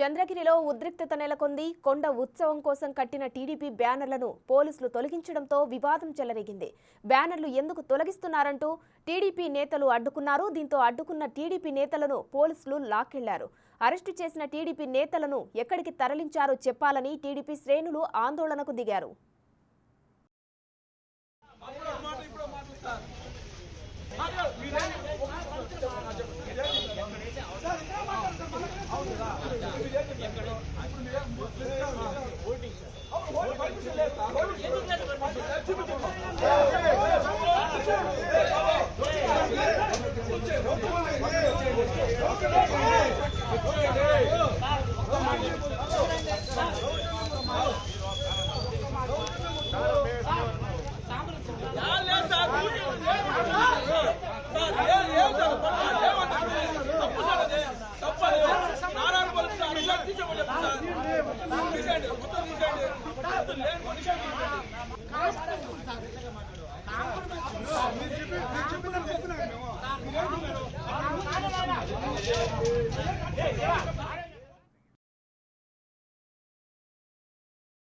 చంద్రగిరిలో ఉద్రిక్తత నెలకొంది. కొండ ఉత్సవం కోసం కట్టిన టీడీపీ బ్యానర్లను పోలీసులు తొలగించడంతో వివాదం చెలరేగింది. బ్యానర్లు ఎందుకు తొలగిస్తున్నారంటూ టీడీపీ నేతలు అడ్డుకున్నారు. దీంతో అడ్డుకున్న టీడీపీ నేతలను పోలీసులు లాక్కెళ్లారు. అరెస్టు చేసిన టీడీపీ నేతలను ఎక్కడికి తరలించారో చెప్పాలని టీడీపీ శ్రేణులు ఆందోళనకు దిగారు. చెప్పిన